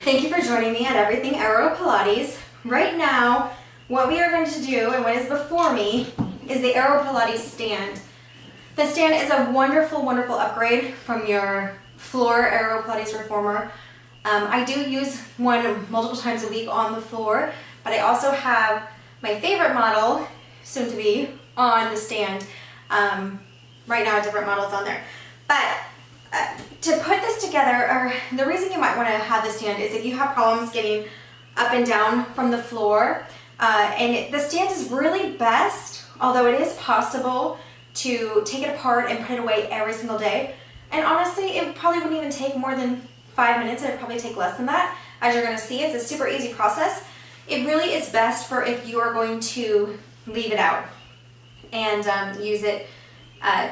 Thank you for joining me at Everything AeroPilates. Right now, what we are going to do and what is before me is the AeroPilates stand. The stand is a wonderful, wonderful upgrade from your floor AeroPilates reformer. I do use one multiple times a week on the floor, but I also have my favorite model, soon to be, on the stand. Right now, different models on there. But to put this together, or the reason you might want to have the stand is if you have problems getting up and down from the floor. The stand is really best, although it is possible to take it apart and put it away every single day. And honestly, it probably wouldn't even take more than 5 minutes. It would probably take less than that. As you're going to see, it's a super easy process. It really is best for if you are going to leave it out and use it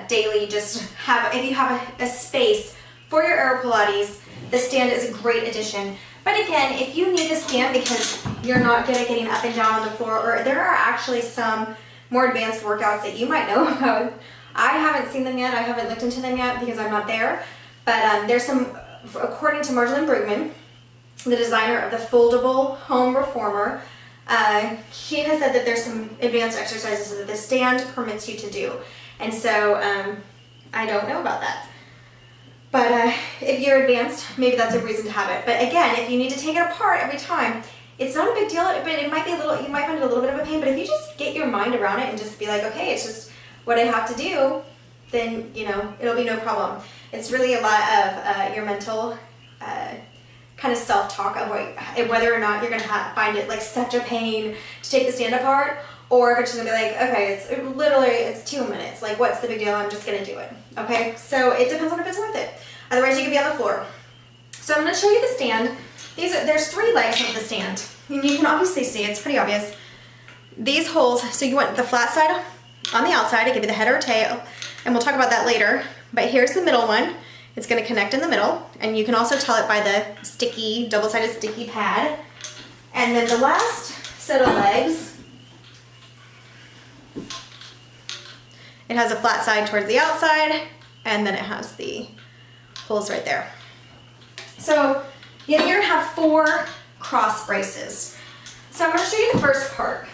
daily. Just if you have a space for your AeroPilates, the stand is a great addition. But again, if you need a stand because you're not good at getting up and down on the floor, or there are actually some more advanced workouts that you might know about. I haven't seen them yet. I haven't looked into them yet because I'm not there. But there's some, according to Marjolaine Brugman, the designer of the foldable home reformer, she has said that there's some advanced exercises that the stand permits you to do. And so I don't know about that. But if you're advanced, maybe that's a reason to have it. But again, if you need to take it apart every time, it's not a big deal, but it might be you might find it a little bit of a pain. But if you just get your mind around it and just be like, okay, it's just what I have to do, then, it'll be no problem. It's really a lot of your mental kind of self-talk of whether or not you're going to find it like such a pain to take the stand apart, or if it's just going to be like, okay, it's 2 minutes. Like, what's the big deal? I'm just going to do it. Okay? So it depends on if it's worth it. Otherwise, you could be on the floor. So I'm going to show you the stand. There's 3 legs of the stand. And you can obviously see, it's pretty obvious. These holes, so you want the flat side on the outside. It could be the head or tail. And we'll talk about that later. But here's the middle one. It's going to connect in the middle. And you can also tell it by the sticky, double-sided sticky pad. And then the last set of legs, it has a flat side towards the outside, and then it has the holes right there. So you're going to have 4 cross braces. So I'm going to show you the first part.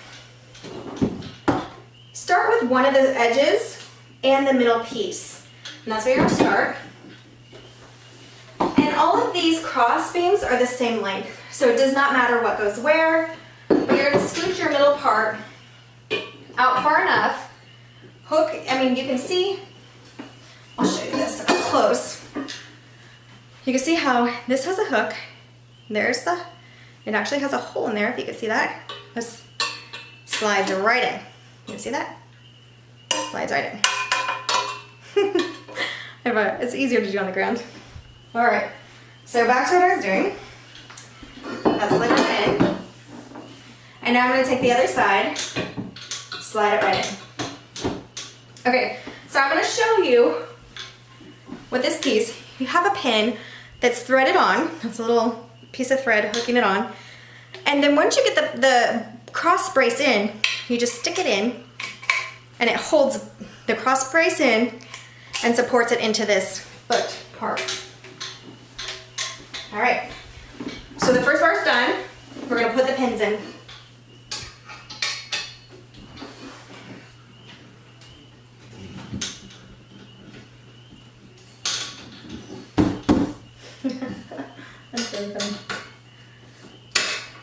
Start with one of the edges and the middle piece. And that's where you're going to start. And all of these cross beams are the same length. So it does not matter what goes where, but you're going to scoot your middle part out far enough. Hook, you can see, I'll show you this up close. You can see how this has a hook. It actually has a hole in there, if you can see that. This slides right in. You can see that? Slides right in. It's easier to do on the ground. All right, so back to what I was doing. That slid right in. And now I'm gonna take the other side, slide it right in. Okay, so I'm going to show you with this piece. You have a pin that's threaded on. That's a little piece of thread hooking it on. And then once you get the cross brace in, you just stick it in, and it holds the cross brace in and supports it into this foot part. All right, so the first part's done. We're going to put the pins in.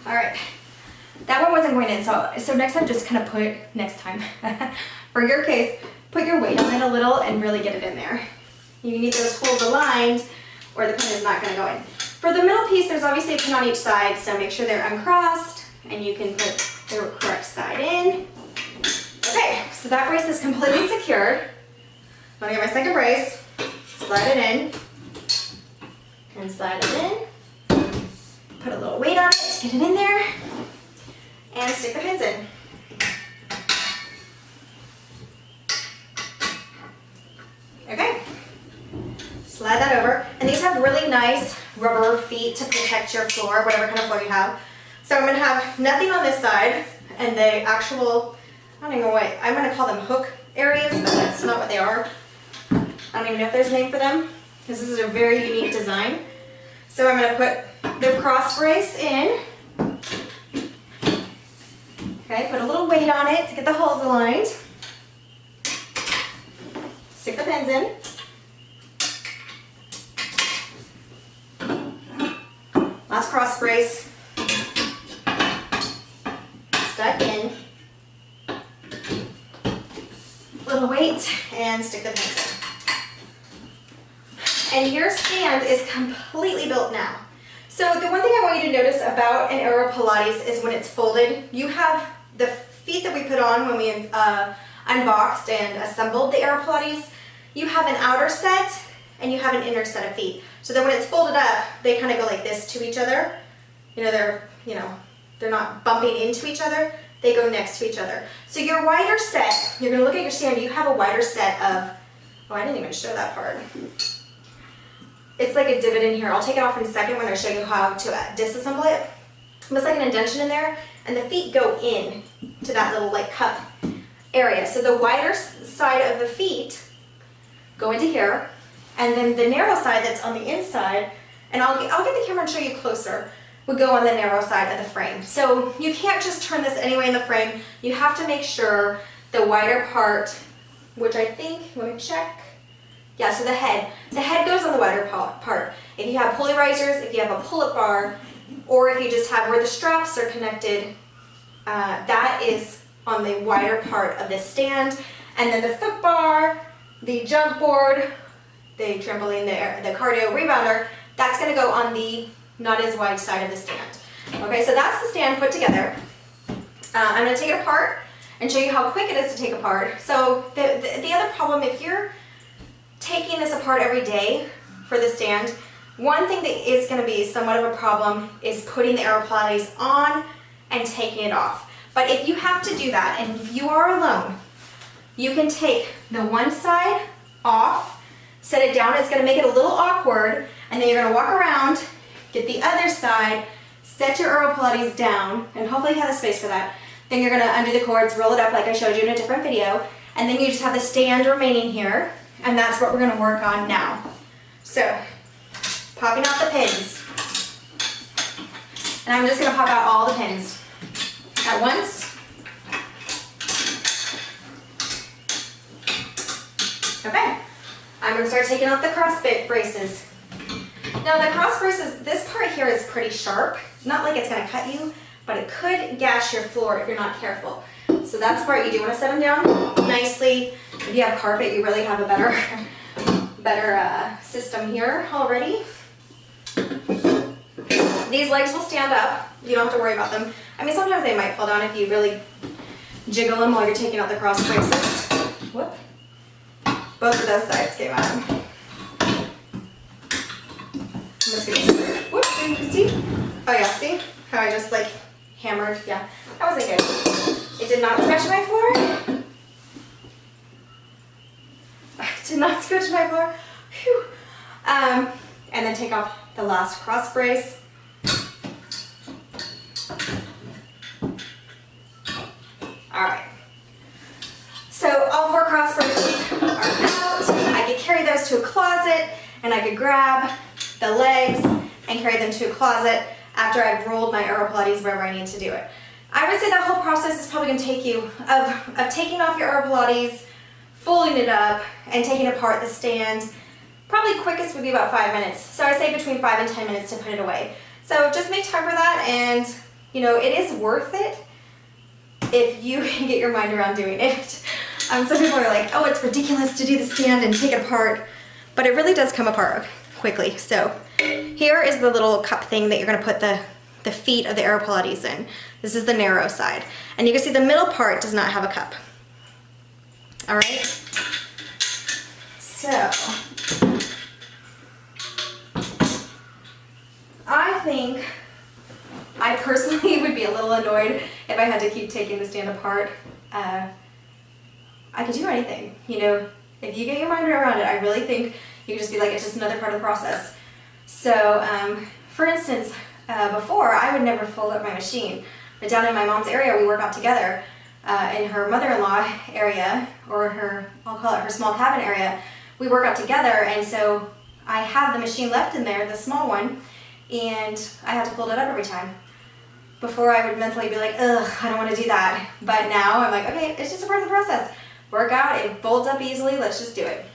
All right, that one wasn't going in, so next time just kind of for your case, put your weight on it a little and really get it in there. You need those holes aligned or the pin is not going to go in. For the middle piece, there's obviously a pin on each side, so make sure they're uncrossed and you can put the correct side in. Okay, so that brace is completely secured. I'm going to get my second brace, slide it in, and slide it in. Put a little weight on it to get it in there, and stick the pins in. Okay, slide that over. And these have really nice rubber feet to protect your floor, whatever kind of floor you have. So I'm gonna have nothing on this side, and the actual, I don't even know what, I'm gonna call them hook areas, but that's not what they are. I don't even know if there's a name for them, because this is a very unique design. So I'm going to put the cross brace in. Okay, put a little weight on it to get the holes aligned. Stick the pins in. Last cross brace. Stuck in. Little weight and stick the pins in. And your stand is completely built now. So the one thing I want you to notice about an AeroPilates is when it's folded, you have the feet that we put on when we unboxed and assembled the AeroPilates. You have an outer set and you have an inner set of feet. So that when it's folded up, they kind of go like this to each other. They're not bumping into each other. They go next to each other. So your wider set, you're going to look at your stand, you have a wider set of, oh, I didn't even show that part. It's like a divot in here. I'll take it off in a second when I show you how to disassemble it. It's like an indentation in there, and the feet go in to that little like cup area. So the wider side of the feet go into here, and then the narrow side that's on the inside, and I'll get the camera and show you closer, would go on the narrow side of the frame. So you can't just turn this any way in the frame. You have to make sure the wider part, which I think, let me check. Yeah, so the head goes on the wider part. If you have pulley risers, if you have a pull-up bar, or if you just have where the straps are connected, that is on the wider part of the stand. And then the foot bar, the jump board, the trampoline, the cardio rebounder, that's gonna go on the not as wide side of the stand. Okay, so that's the stand put together. I'm gonna take it apart and show you how quick it is to take apart. So the other problem, if you're taking this apart every day for the stand, one thing that is going to be somewhat of a problem is putting the AeroPilates on and taking it off. But if you have to do that and if you are alone, you can take the one side off, set it down. It's going to make it a little awkward, and then you're going to walk around, get the other side, set your AeroPilates down, and hopefully you have the space for that. Then you're going to undo the cords, roll it up like I showed you in a different video, and then you just have the stand remaining here, and that's what we're going to work on now. So, popping out the pins. And I'm just going to pop out all the pins at once. Okay, I'm going to start taking out the cross braces. Now the cross braces, this part here is pretty sharp. Not like it's going to cut you, but it could gash your floor if you're not careful. So that's the part you do want to set them down nicely. If you have carpet, you really have a better system here already. These legs will stand up. You don't have to worry about them. I mean, sometimes they might fall down if you really jiggle them while you're taking out the cross braces. Whoop. Both of those sides came out. I'm just gonna, whoop, see? Oh yeah, see? How I just like hammered, yeah. That wasn't good. It did not scratch my floor. Did not scratch my floor. Whew. And then take off the last cross brace. All right. So all 4 cross braces are out. I could carry those to a closet, and I could grab the legs and carry them to a closet after I've rolled my AeroPilates wherever I need to do it. I would say that whole process is probably going to take you of taking off your AeroPilates, folding it up, and taking apart the stand. Probably quickest would be about 5 minutes. So I say between 5 and 10 minutes to put it away. So just make time for that, and it is worth it if you can get your mind around doing it. Some people are like, oh, it's ridiculous to do the stand and take it apart, but it really does come apart quickly. So here is the little cup thing that you're going to put the feet of the AeroPilates in. This is the narrow side. And you can see the middle part does not have a cup. All right? So I think I personally would be a little annoyed if I had to keep taking the stand apart. I could do anything, if you get your mind around it. I really think you could just be like, it's just another part of the process. So, for instance, before, I would never fold up my machine, but down in my mom's area, we work out together in her mother-in-law area, or I'll call it her small cabin area. We work out together, and so I have the machine left in there, the small one, and I have to fold it up every time. Before I would mentally be like, ugh, I don't want to do that. But now I'm like, okay, it's just a part of the process. Work out, it folds up easily, let's just do it.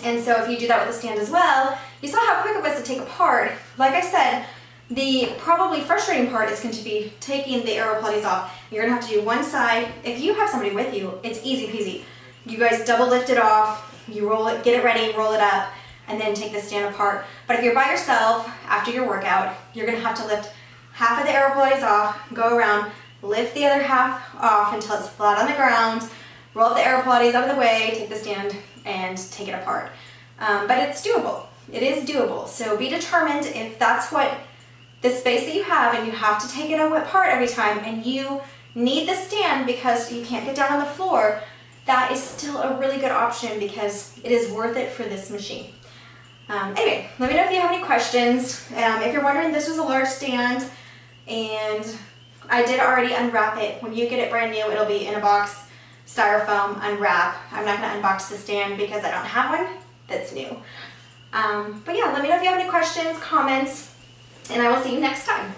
And so if you do that with the stand as well, you saw how quick it was to take apart. Like I said, the probably frustrating part is going to be taking the AeroPilates off. You're going to have to do one side. If you have somebody with you, it's easy peasy. You guys double lift it off, you roll it, get it ready, roll it up, and then take the stand apart. But if you're by yourself after your workout, you're going to have to lift half of the AeroPilates off, go around, lift the other half off until it's flat on the ground, roll up the AeroPilates out of the way, take the stand, and take it apart. But it's doable. It is doable. So be determined if that's what the space that you have and you have to take it apart every time and you need the stand because you can't get down on the floor, that is still a really good option because it is worth it for this machine. Anyway, let me know if you have any questions. If you're wondering, this was a large stand and I did already unwrap it. When you get it brand new, it'll be in a box, styrofoam, unwrap. I'm not going to unbox the stand because I don't have one that's new. But yeah, let me know if you have any questions, comments, and I will see you next time.